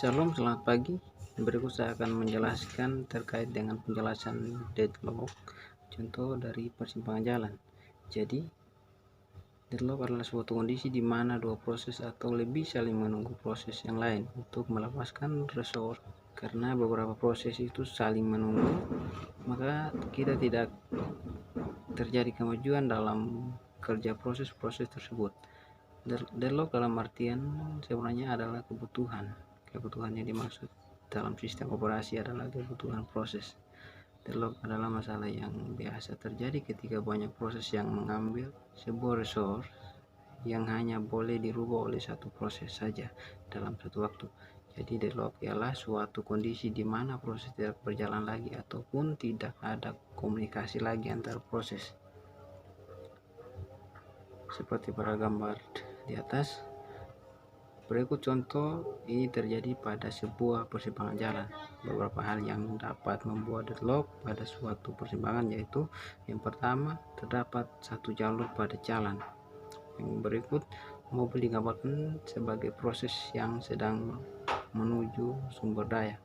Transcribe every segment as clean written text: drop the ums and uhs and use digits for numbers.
Shalom, selamat pagi. Berikut saya akan menjelaskan terkait dengan penjelasan deadlock, contoh dari persimpangan jalan. Jadi, deadlock adalah suatu kondisi di mana dua proses atau lebih saling menunggu proses yang lain untuk melepaskan resource. Karena beberapa proses itu saling menunggu, maka kita tidak terjadi kemajuan dalam kerja proses-proses tersebut. Deadlock dalam artian sebenarnya adalah kebutuhan yang dimaksud dalam sistem operasi adalah kebutuhan proses. Deadlock adalah masalah yang biasa terjadi ketika banyak proses yang mengambil sebuah resource yang hanya boleh dirubah oleh satu proses saja dalam satu waktu. Jadi deadlock ialah suatu kondisi di mana proses tidak berjalan lagi ataupun tidak ada komunikasi lagi antar proses. Seperti pada gambar di atas, berikut contoh ini terjadi pada sebuah persimpangan jalan. Beberapa hal yang dapat membuat deadlock pada suatu persimpangan yaitu yang pertama, terdapat satu jalur pada jalan. Yang berikut, mobil digambarkan sebagai proses yang sedang menuju sumber daya.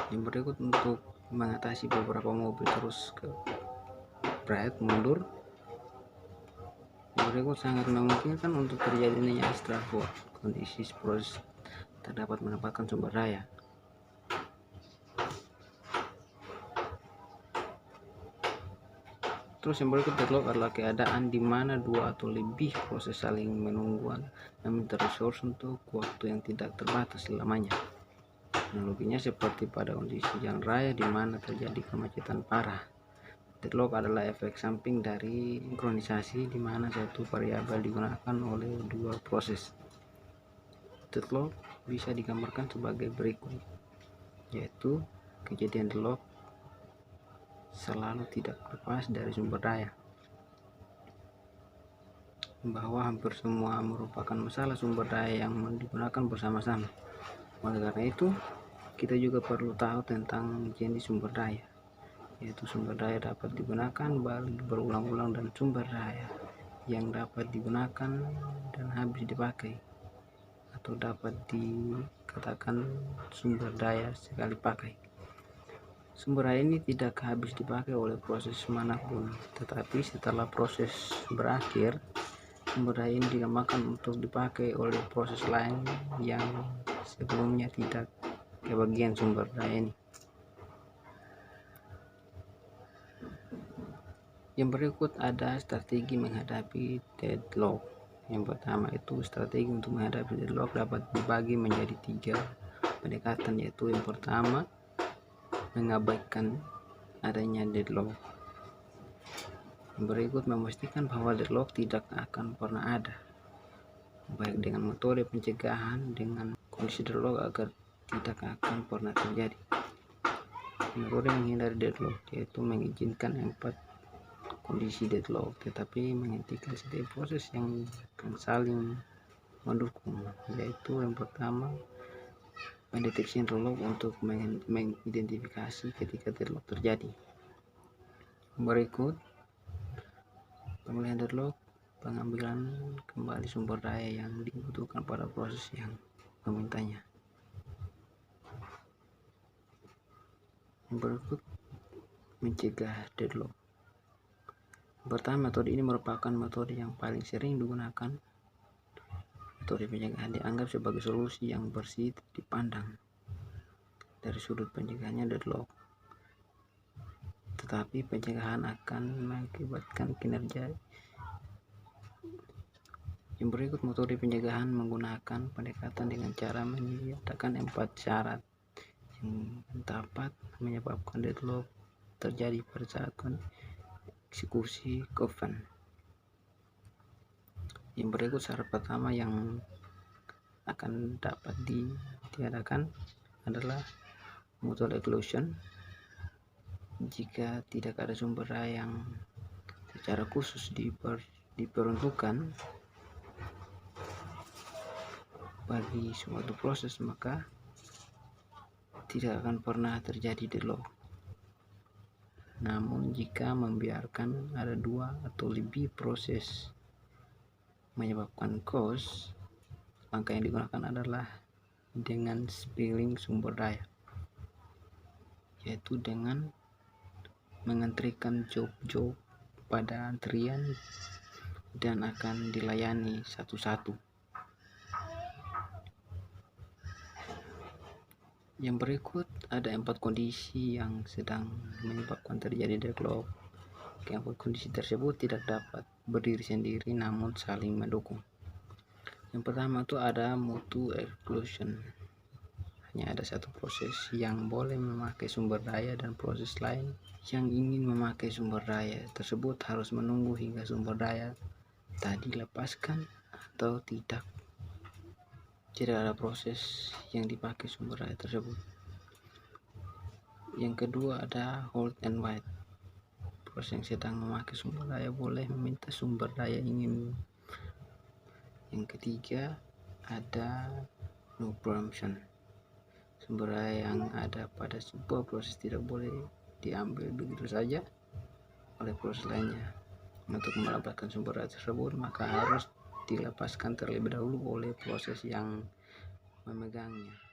Yang berikut, untuk mengatasi beberapa mobil terus ke mundur, berikut sangat memungkinkan untuk terjadinya extravert, kondisi proses terdapat menempatkan sumber daya. Terus yang berikut, deadlock adalah keadaan di mana dua atau lebih proses saling menunggu meminta resource untuk waktu yang tidak terbatas selamanya. Analoginya seperti pada kondisi jalan raya di mana terjadi kemacetan parah. Deadlock adalah efek samping dari sinkronisasi di mana satu variabel digunakan oleh dua proses. Deadlock bisa digambarkan sebagai berikut, yaitu kejadian deadlock selalu tidak lepas dari sumber daya, bahwa hampir semua merupakan masalah sumber daya yang digunakan bersama-sama. Oleh karena itu, kita juga perlu tahu tentang jenis sumber daya, yaitu sumber daya dapat digunakan berulang-ulang dan sumber daya yang dapat digunakan dan habis dipakai, atau dapat dikatakan sumber daya sekali pakai. Sumber daya ini tidak habis dipakai oleh proses manapun, tetapi setelah proses berakhir, sumber daya ini digampangkan untuk dipakai oleh proses lain yang sebelumnya tidak kebagian sumber daya ini. Yang berikut ada strategi menghadapi deadlock. Yang pertama itu strategi untuk menghadapi deadlock dapat dibagi menjadi 3 pendekatan, yaitu yang pertama, mengabaikan adanya deadlock. Yang berikut, memastikan bahwa deadlock tidak akan pernah ada, baik dengan metode pencegahan dengan kondisi deadlock agar tidak akan pernah terjadi. Metode menghindari deadlock yaitu mengizinkan 4 kondisi deadlock tetapi menghentikan setiap proses yang akan saling mendukung, yaitu yang pertama, mendeteksi deadlock untuk mengidentifikasi ketika deadlock terjadi. Berikut, pemulihan deadlock, pengambilan kembali sumber daya yang dibutuhkan pada proses yang memintanya. Yang berikut, mencegah deadlock. Pertama, metode ini merupakan metode yang paling sering digunakan. Metode pencegahan dianggap sebagai solusi yang bersih dipandang dari sudut pencegahannya deadlock, tetapi pencegahan akan mengakibatkan kinerja. Yang berikut, metode pencegahan menggunakan pendekatan dengan cara menyediakan 4 syarat yang dapat menyebabkan deadlock terjadi pada saat eksekusi Coven. Yang berikut, syarat pertama yang akan dapat ditiadakan adalah mutual exclusion. Jika tidak ada sumber daya yang secara khusus diperuntukkan bagi suatu proses, maka tidak akan pernah terjadi deadlock. Namun jika membiarkan ada 2 atau lebih proses menyebabkan cause, langkah yang digunakan adalah dengan spilling sumber daya, yaitu dengan mengantrikan job-job pada antrian dan akan dilayani satu-satu. Yang berikut ada 4 kondisi yang sedang menyebabkan terjadi deadlock. Keempat kondisi tersebut tidak dapat berdiri sendiri namun saling mendukung. Yang pertama itu ada mutu exclusion. Hanya ada satu proses yang boleh memakai sumber daya dan proses lain yang ingin memakai sumber daya tersebut harus menunggu hingga sumber daya tadi lepaskan atau tidak. Tidak ada proses yang dipakai sumber daya tersebut. Yang kedua ada hold and wait. Proses yang sedang memakai sumber daya boleh meminta sumber daya ingin. Yang ketiga ada no preemption. Sumber daya yang ada pada sebuah proses tidak boleh diambil begitu saja oleh proses lainnya. Untuk mendapatkan sumber daya tersebut maka harus dilepaskan terlebih dahulu oleh proses yang memegangnya.